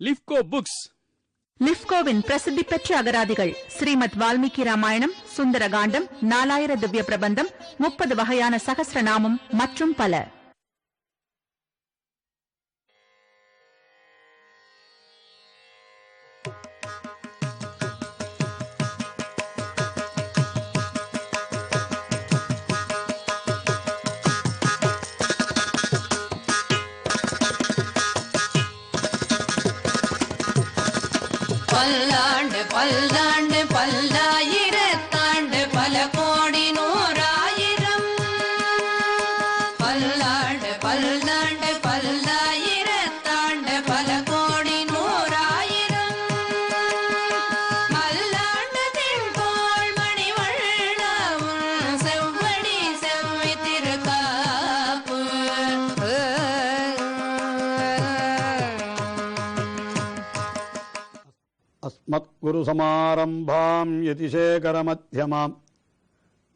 Lifco books. லிஃப்கோவின் பிரசித்தி பெற்ற அகராதிகள் ஸ்ரீமத் வால்மீகி ராமாயணம், சுந்தரகாண்டம், 4000 திவ்ய பிரபந்தம், 30 வகையான சகஸ்ரநாமம் மற்றும் பல. பல்லாண்டு பல்லாண்டு பல்லாயிரத்தாண்டு பல கோடி நூறாயிரம். பல்லாண்டு பல்லாண்டு பல்லாயிரத்தாண்டு பல கோடி நூறாயிரம். மல்லாண்டு தின்கோள் மணிவண்ணாவும் செவ்வடி செவ்வி திருக்காப்பு. அஸ்மத்குரு சமாரம்பாம் யதிசேகரமத்யமாம்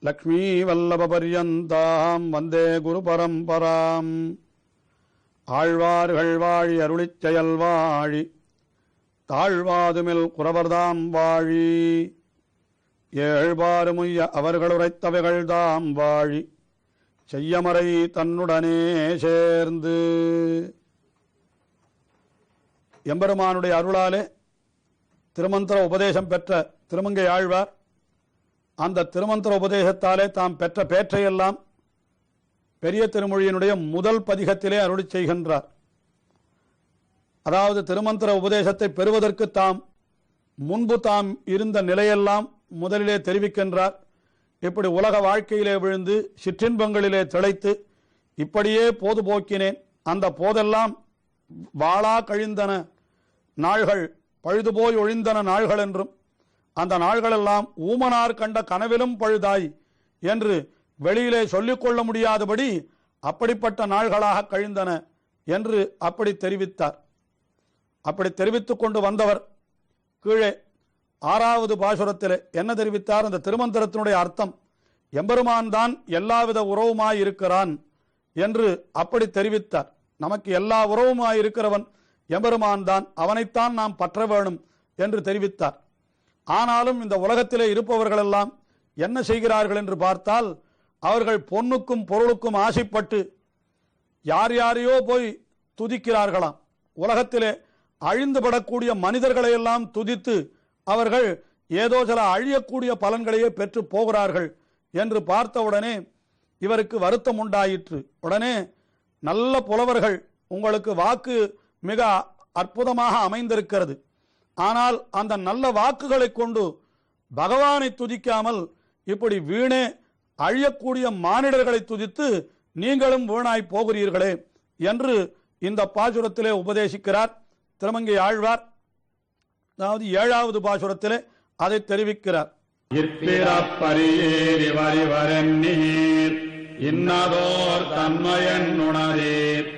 லக்ஷ்மீவல்லபபர்யந்தாம் வந்தே குரு பரம்பராம். ஆழ்வார்கள் வாழி அருளிச் செயல் வாழி தாழ்வாதுமில் குறவர்தாம் வாழி. ஏழ்பாறுமுய்ய அவர்களுரைத்தவைகள் தாம் வாழி செய்யமறை தன்னுடனே சேர்ந்து. எம்பெருமானுடைய அருளாலே திருமந்திர உபதேசம் பெற்ற திருமங்கை ஆழ்வார் அந்த திருமந்திர உபதேசத்தாலே தாம் பெற்ற பேற்றையெல்லாம் பெரிய திருமொழியினுடைய முதல் பதிகத்திலே அருளிச் செய்கின்றார். அதாவது திருமந்திர உபதேசத்தை பெறுவதற்கு முன்பு தாம் இருந்த நிலையெல்லாம் முதலிலே தெரிவிக்கின்றார். இப்படி உலக வாழ்க்கையிலே விழுந்து சிற்றின்பங்களிலே திளைத்து இப்படியே போது போக்கினேன், அந்த போதெல்லாம் வாளா கழிந்தன நாள்கள், பழுதுபோய் ஒழிந்தன நாள்கள் என்றும், அந்த நாள்களெல்லாம் ஊமனார் கண்ட கனவிலும் பழுதாய் என்று வெளியிலே சொல்லிக்கொள்ள முடியாதபடி அப்படிப்பட்ட நாள்களாக கழிந்தன என்று அப்படி தெரிவித்தார். அப்படி தெரிவித்துக் கொண்டு வந்தவர் கீழே 6வது பாசுரத்தில் என்ன தெரிவித்தார்? அந்த திருமந்திரத்தினுடைய அர்த்தம் எம்பெருமான் தான் எல்லாவித உறவுமாயிருக்கிறான் என்று அப்படி தெரிவித்தார். நமக்கு எல்லா உறவுமாயிருக்கிறவன் எம்பெருமான் தான், அவனைத்தான் நாம் பற்ற வேணும் என்று தெரிவித்தார். ஆனாலும் இந்த உலகத்திலே இருப்பவர்களெல்லாம் என்ன செய்கிறார்கள் என்று பார்த்தால், அவர்கள் பொன்னுக்கும் பொருளுக்கும் ஆசைப்பட்டு யார் யாரையோ போய் துதிக்கிறார்களாம். உலகத்திலே அழிந்துபடக்கூடிய மனிதர்களையெல்லாம் துதித்து அவர்கள் ஏதோ சில அழியக்கூடிய பலன்களையே பெற்று போகிறார்கள் என்று பார்த்தவுடனே இவருக்கு வருத்தம் உண்டாயிற்று. உடனே நல்ல புலவர்கள், உங்களுக்கு வாக்கு மிக அற்புதமாக அமைந்திருக்கிறது, ஆனால் அந்த நல்ல வாக்குகளை கொண்டு பகவானை துதிக்காமல் இப்படி வீணே அழியக்கூடிய மானிடர்களை துதித்து நீங்களும் வீணாய் போகிறீர்களே என்று இந்த பாசுரத்திலே உபதேசிக்கிறார் திருமங்கை ஆழ்வார். அதாவது 7வது பாசுரத்திலே அதை தெரிவிக்கிறார். இன்னதோர் தன்மையன் உணரீர்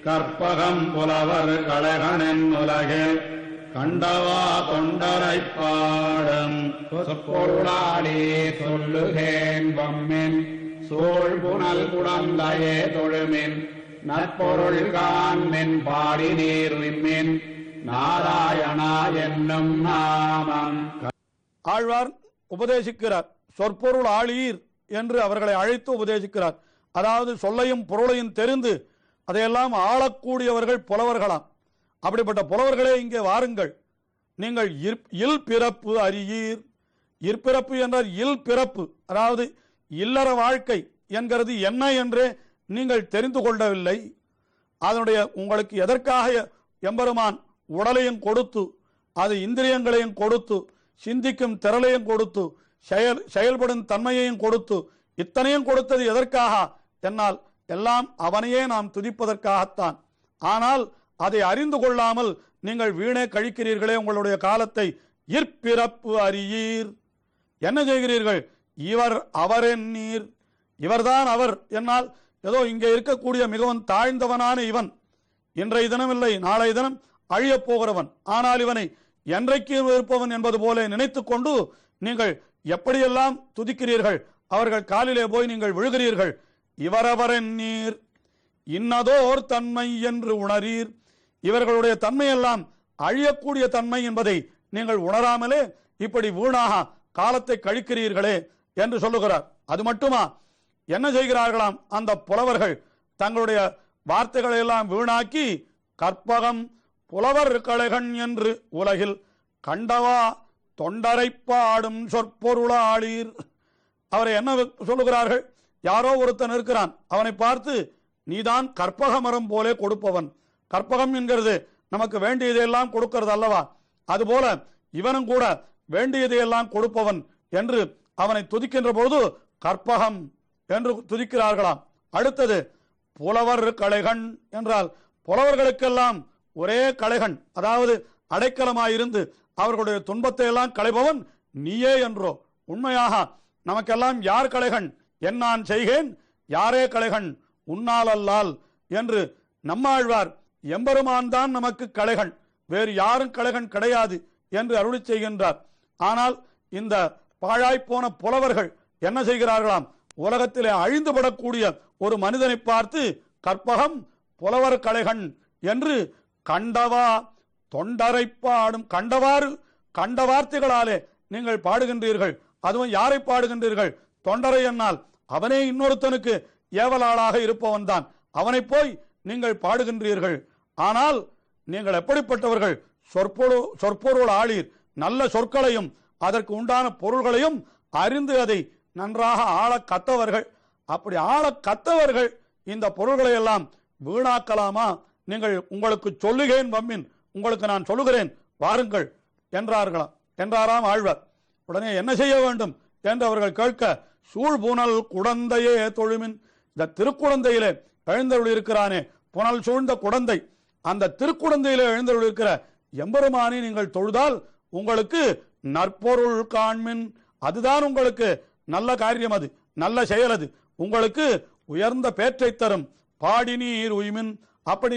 கற்பகம் புலவர் கழகனின் உலகில் கண்டவா தொண்டரை பாடம். பொருளாளே சொல்லுகேன் வம்மின் சூழ்புணல் குடந்தையே தொழுமின் நற்பொருள் காண்மின் பாடி நீர் விம்மின் நாராயணா என்னும் நாமம். ஆழ்வார் உபதேசிக்கிறார். சொற்பொருள் ஆளீர் என்று அவர்களை அழைத்து உபதேசிக்கிறார். அதாவது சொல்லையும் பொருளையும் தெரிந்து அதையெல்லாம் ஆளக்கூடியவர்கள் புலவர்களாம். அப்படிப்பட்ட புலவர்களே இங்கே வாருங்கள், நீங்கள் இல் பிறப்பு அறியீர். இற்பிறப்பு என்றால் இல் பிறப்பு, அதாவது இல்லற வாழ்க்கை என்கிறது என்ன என்றே நீங்கள் தெரிந்து கொள்ளவில்லை. அதனுடைய உங்களுக்கு எதற்காக எம்பெருமான் உடலையும் கொடுத்து, அது இந்திரியங்களையும் கொடுத்து, சிந்திக்கும் திறலையும் கொடுத்து, செயல்படும் தன்மையையும் கொடுத்து, இத்தனையும் கொடுத்தது எதற்காக என்னால் எல்லாம் அவனையே நாம் துதிப்பதற்காகத்தான். ஆனால் அதை அறிந்து கொள்ளாமல் நீங்கள் வீணே கழிக்கிறீர்களே உங்களுடைய காலத்தை. இற்பிறப்பு அறியீர். என்ன செய்கிறீர்கள்? இவர் அவரென்னீர். இவர்தான் அவர் என்னால் ஏதோ இங்கே இருக்கக்கூடிய மிகவும் தாழ்ந்தவனான இவன் இன்றைய தினமில்லை நாளைய தினம் அழியப் போகிறவன், ஆனால் இவனை என்றைக்கும் இருப்பவன் என்பது போல நினைத்து கொண்டு நீங்கள் எப்படியெல்லாம் துதிக்கிறீர்கள். அவர்கள் காலிலே போய் நீங்கள் விழுகிறீர்கள். இவரவரென்னீர் இன்னதோர் தன்மை என்று உணரீர். இவர்களுடைய தன்மையெல்லாம் அழியக்கூடிய தன்மை என்பதை நீங்கள் உணராமலே இப்படி வீணாக காலத்தை கழிக்கிறீர்களே என்று சொல்லுகிறார். அது மட்டுமா, என்ன செய்கிறார்களாம் அந்த புலவர்கள்? தங்களுடைய வார்த்தைகளை எல்லாம் வீணாக்கி கற்பகம் புலவர் கலைகண் என்று உலகில் கண்டவா தொண்டரைப்பாடும் சொற்பொருளாளீர். அவரை என்ன சொல்லுகிறார்கள்? யாரோ ஒருத்தன் இருக்கிறான், அவனை பார்த்து நீதான் கற்பக மரம் போலே கொடுப்பவன். கற்பகம் என்கிறது நமக்கு வேண்டியதையெல்லாம் கொடுக்கிறது அல்லவா? அதுபோல இவனும் கூட வேண்டியதையெல்லாம் கொடுப்பவன் என்று அவனை துதிக்கின்ற போது கற்பகம் என்று துதிக்கிறார்களாம். அடுத்தது புலவர் கலைகண் என்றால் புலவர்களுக்கெல்லாம் ஒரே கலைகண், அதாவது அடைக்கலமாயிருந்து அவர்களுடைய துன்பத்தை எல்லாம் களைபவன் நீயே என்றோ. உண்மையாக நமக்கெல்லாம் யார் கலைகண்? என்னான் செய்கேன் யாரே கலைகண் உன்னால் அல்லால் என்று நம்மாழ்வார் எம்பெருமான் தான் நமக்கு கலைகண், வேறு யாரும் கலைகண் கிடையாது என்று அருளி செய்கின்றார். ஆனால் இந்த பாழாய்ப்போன புலவர்கள் என்ன செய்கிறார்களாம்? உலகத்திலே அழிந்துபடக்கூடிய ஒரு மனிதனை பார்த்து கற்பகம் புலவர் கலைகண் என்று கண்டவா தொண்டரை பாடும். கண்டவாறு கண்ட வார்த்தைகளாலே நீங்கள் பாடுகின்றீர்கள். அதுவும் யாரை பாடுகின்றீர்கள்? தொண்டரை என்னால் அவனே இன்னொருத்தனுக்கு ஏவலாளாக இருப்பவன் தான், அவனை போய் நீங்கள் பாடுகின்றீர்கள். ஆனால் நீங்கள் எப்படிப்பட்டவர்கள்? சொற்பொருள் ஆளீர். நல்ல சொற்களையும் அதற்கு உண்டான பொருள்களையும் அறிந்து அதை நன்றாக ஆள கத்தவர்கள். அப்படி ஆள கத்தவர்கள் இந்த பொருள்களை எல்லாம் வீணாக்கலாமா? நீங்கள் உங்களுக்கு சொல்லுகிறேன் வம்மின், உங்களுக்கு நான் சொல்லுகிறேன் வாருங்கள் என்றாராம் ஆழ்வார். உடனே என்ன செய்ய வேண்டும் என்று அவர்கள் கேட்க, சூழ்புனல் குடந்தையே தொழுமின். இந்த திருக்குடந்தையிலே எழுந்தருள் இருக்கிறானே, புனல் சூழ்ந்த குடந்தை, அந்த திருக்குடந்தையிலே எழுந்தருள் இருக்கிற எம்பெருமானை நீங்கள் தொழுதால் உங்களுக்கு நற்பொருள் காண்மின். அதுதான் உங்களுக்கு நல்ல காரியம், அது நல்ல செயல், அது உங்களுக்கு உயர்ந்த பேற்றை தரும். பாடினீர் உய்மின். அப்படி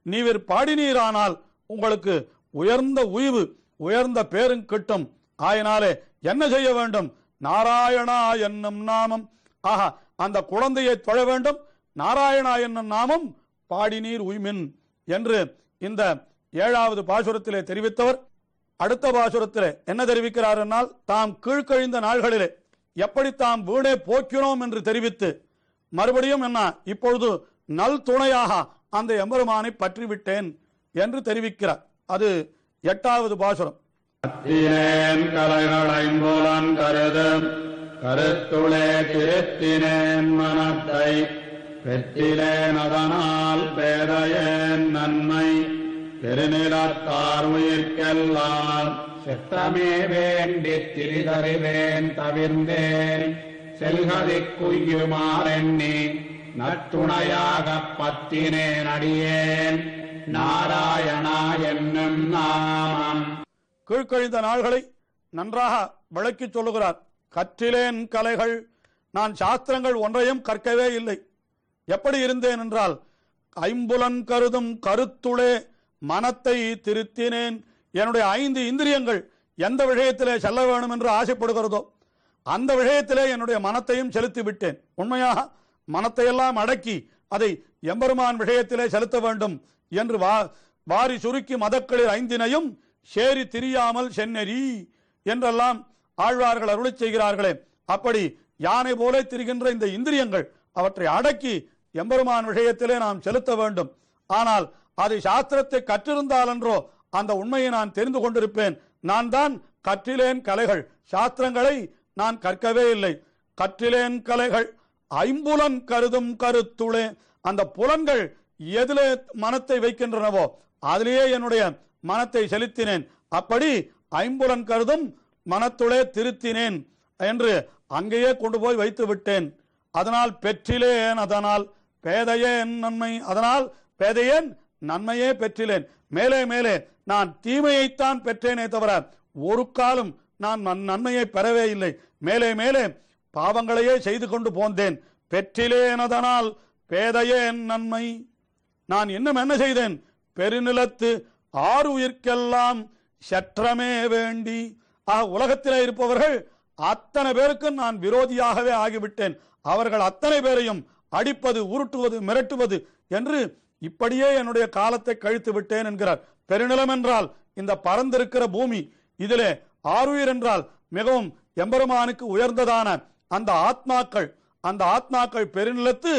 நீர் பாடினீரானால் உங்களுக்கு உயர்ந்த உய்வு உயர்ந்த பேரும் கிட்டும். ஆயினாலே என்ன செய்ய வேண்டும்? நாராயணா என்னும் நாமம். ஆஹா, அந்த குழந்தையை தொழ வேண்டும். நாராயணா என்னும் நாமம் பாடினீர் உய்மின் என்று இந்த 7வது பாசுரத்திலே தெரிவித்தவர் அடுத்த பாசுரத்திலே என்ன தெரிவிக்கிறார் என்னால், தாம் கீழ்கழிந்த நாள்களிலே எப்படி தாம் வீணே போக்கினோம் என்று தெரிவித்து மறுபடியும் என்ன, இப்பொழுது நல் துணையாக அந்த எம்பெருமானை பற்றிவிட்டேன் என்று தெரிவிக்கிறார். அது 8வது பாசுரம். கலைகளைம்போலன் கருதும் கருத்துளே திருத்தினேன் மனத்தை பெற்றிலேன் அதனால் பேதையேன் நன்மை பெருநிலத்தார் உயிர்க்கெல்லாம் செத்தமே வேண்டி திரிதறிவேன் தவிர்ந்தேன் செல்கதி குய்யுமாறெண்ணி நற்றுணையாக பத்தினேன் அடியேன் நாராயணா என்னும் நாமம். கீழ்கழிந்த நாள்களை நன்றாக விளக்கி சொல்லுகிறார். கற்றிலேன் கலைகள், நான் சாஸ்திரங்கள் ஒன்றையும் கற்கவே இல்லை. எப்படி இருந்தேன் என்றால், ஐம்புலன் கருதும் கருத்துளே மனத்தை திருத்தினேன். என்னுடைய 5 இந்திரியங்கள் எந்த விஷயத்திலே செல்ல வேண்டும் என்று ஆசைப்படுகிறதோ அந்த விஷயத்திலே என்னுடைய மனத்தையும் செலுத்தி விட்டேன். உண்மையாக மனத்தையெல்லாம் அடக்கி அதை எம்பெருமான் விஷயத்திலே செலுத்த வேண்டும் என்று வாரி சுருக்கி மதக்களில் 5னையும் சேரி திரியாமல் சென்னெறி என்றெல்லாம் ஆழ்வார்கள் அருளி செய்கிறார்களே, அப்படி யானை போல திரிகின்ற இந்த இந்திரியங்கள் அவற்றை அடக்கி எம்பெருமான் விஷயத்திலே நாம் செலுத்த வேண்டும். ஆனால் அது சாஸ்திரத்தை கற்றிருந்தாலன்றோ அந்த உண்மையை நான் தெரிந்து கொண்டிருப்பேன். நான் தான் கற்றிலேன் கலைகள், சாஸ்திரங்களை நான் கற்கவே இல்லை. கற்றிலேன் கலைகள் ஐம்புலன் கருதும் கருத்துளே, அந்த புலன்கள் எதிலே மனத்தை வைக்கின்றனவோ அதிலேயே என்னுடைய மனத்தை செலுத்தினேன். அப்படி ஐம்புலன் கருதும் மனத்துளே திருத்தினேன் என்று அங்கேயே கொண்டு போய் வைத்து விட்டேன். அதனால் பெற்றிலேன் அதனால் பேதையேன் நன்மை, அதனால் பேதையேன் நன்மையே பெற்றிலேன். மேலே மேலே நான் தீமையைத்தான் பெற்றேனே தவிர ஒரு காலம் நான் நன்மையை பெறவே இல்லை. மேலே மேலே பாவங்களையே செய்து கொண்டு போந்தேன். பெற்றிலேன் அதனால் பேதையேன் நன்மை. நான் இன்னும் என்ன செய்தேன்? பெருநிலத்து 6 உயிர்க்கெல்லாம் சற்றமே வேண்டி. உலகத்திலே இருப்பவர்கள் அத்தனை பேருக்கும் நான் விரோதியாகவே ஆகிவிட்டேன். அவர்கள் அத்தனை பேரையும் அடிப்பது, உருட்டுவது, மிரட்டுவது என்று இப்படியே என்னுடைய காலத்தை கழித்து விட்டேன் என்கிறார். பெருநிலம் என்றால் இந்த பரந்திருக்கிற பூமி, இதிலே ஆருயிர் என்றால் மிகவும் எம்பெருமானுக்கு உயர்ந்ததான அந்த ஆத்மாக்கள் பெருநிலத்து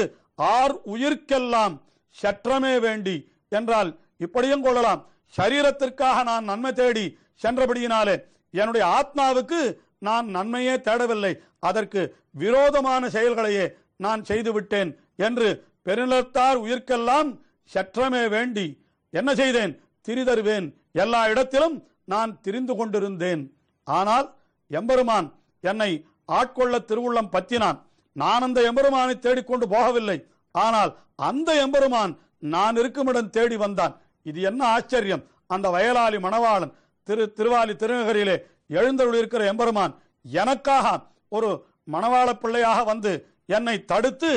ஆர் உயிர்க்கெல்லாம் சற்றமே வேண்டி என்றால் இப்படியும் கொள்ளலாம். சரீரத்திற்காக நான் நன்மை தேடி சென்றபடியினாலே என்னுடைய ஆத்மாவுக்கு நான் நன்மையே தேடவில்லை, அதற்கு விரோதமான செயல்களையே நான் செய்துவிட்டேன் என்று பெருநிலத்தார் உயிர்க்கெல்லாம் சற்றமே வேண்டி என்ன செய்தேன்? திரிதருவேன். எல்லா இடத்திலும் நான் திரிந்து கொண்டிருந்தேன். ஆனால் எம்பெருமான் என்னை ஆட்கொள்ள திருவுள்ளம் பற்றினான். நான் அந்த எம்பெருமானை தேடிக்கொண்டு போகவில்லை, ஆனால் அந்த எம்பெருமான் நான் இருக்குமிடம் தேடி வந்தான். இது என்ன ஆச்சரியம்! அந்த வயலாளி மணவாளன் திருவாலி திருநகரிலே எழுந்தருள் இருக்கிற எம்பெருமான் எனக்காக ஒரு மணவாள பிள்ளையாக வந்து என்னை தடுத்து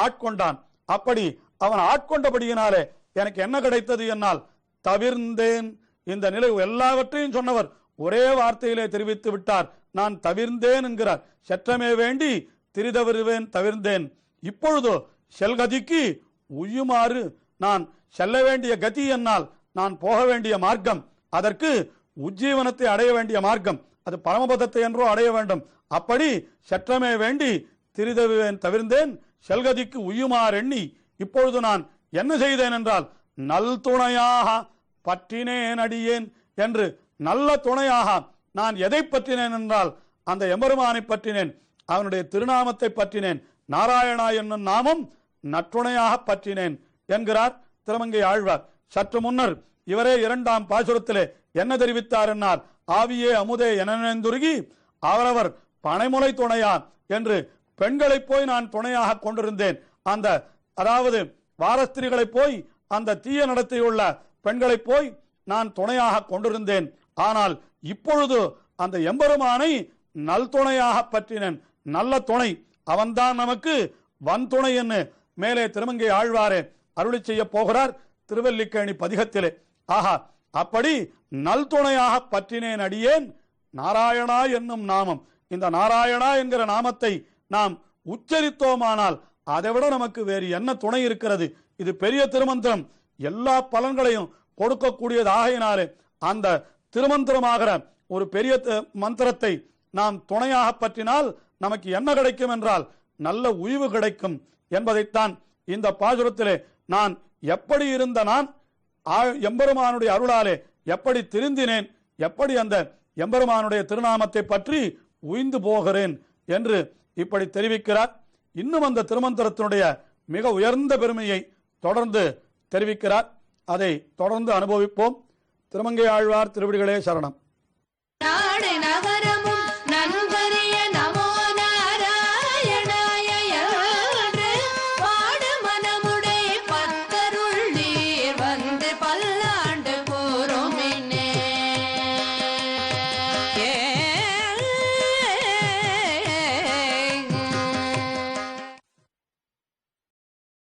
ஆட்கொண்டான். அப்படி அவன் ஆட்கொண்டபடியினாலே எனக்கு என்ன கிடைத்தது என்னால் தவிர்ந்தேன். இந்த நிலை எல்லாவற்றையும் சொன்னவர் ஒரே வார்த்தையிலே தெரிவித்து விட்டார். நான் தவிர்ந்தேன் என்கிறார். சற்றமே வேண்டி திரிதவிருவேன், தவிர்ந்தேன். இப்பொழுதோ செல்கதிக்கு உய்யுமாறு நான் செல்ல வேண்டிய கதி என்னால் நான் போக வேண்டிய மார்க்கம், அதற்கு உஜ்ஜீவனத்தை அடைய வேண்டிய மார்க்கம், அது பரமபதத்தை என்றோ அடைய வேண்டும். அப்படி சற்றமே வேண்டி திரிதவிவேன், தவிர்ந்தேன். செல்கதிக்கு உய்யுமாறு எண்ணி இப்பொழுது நான் என்ன செய்தேன் என்றால் நல் துணையாக பற்றினேன் அடியேன் என்று. நல்ல துணையாக நான் எதை பற்றினேன் என்றால் அந்த எம்பெருமானை பற்றினேன், அவனுடைய திருநாமத்தை பற்றினேன். நாராயணா என்னும் நாமம் நற்றுணையாக பற்றினேன் என்கிறார் திருமங்கை ஆழ்வார். சற்று முன்னர் இவரே 2ஆம் பாசுரத்திலே என்ன தெரிவித்தார் என்னால் ஆவியே அமுதே என நினைந்துருகி அவரவர் பனைமுலை துணையா என்று பெண்களை போய் நான் துணையாக கொண்டிருந்தேன். அதாவது வாரஸ்திரிகளை போய் அந்த தீய நடத்தையுள்ள பெண்களை போய் நான் துணையாக கொண்டிருந்தேன். ஆனால் இப்பொழுது அந்த எம்பெருமானை நல் துணையாக பற்றினேன். நல்ல துணை அவன்தான் நமக்கு வன் துணை என்று மேலே திருமங்கை ஆழ்வாரே அருளி செய்ய போகிறார் திருவல்லிக்கேணி பதிகத்திலே. ஆஹா, அப்படி நல் துணையாக பற்றினேன் அடியேன் நாராயணா என்னும் நாமம். இந்த நாராயணா என்கிற நாமத்தை நாம் உச்சரித்தோமானால் அதைவிட நமக்கு வேறு என்ன துணை இருக்கிறது? இது பெரிய திருமந்திரம், எல்லா பலன்களையும் கொடுக்கக்கூடியது. ஆகையினாலே அந்த திருமந்திரமாகிற ஒரு பெரிய மந்திரத்தை நாம் துணையாக பற்றினால் நமக்கு என்ன கிடைக்கும் என்றால் நல்ல உய்வு கிடைக்கும் என்பதைத்தான் இந்த பாசுரத்திலே நான் எப்படி இருந்த நான் எம்பெருமானுடைய அருளாலே எப்படி திருந்தினேன், எப்படி அந்த எம்பெருமானுடைய திருநாமத்தை பற்றி உய்ந்து போகிறேன் என்று இப்படி தெரிவிக்கிறார். இன்னும் அந்த திருமந்திரத்தினுடைய மிக உயர்ந்த பெருமையை தொடர்ந்து தெரிவிக்கிறார். அதை தொடர்ந்து அனுபவிப்போம். திருமங்கை ஆழ்வார் திருவடிகளே சரணம்.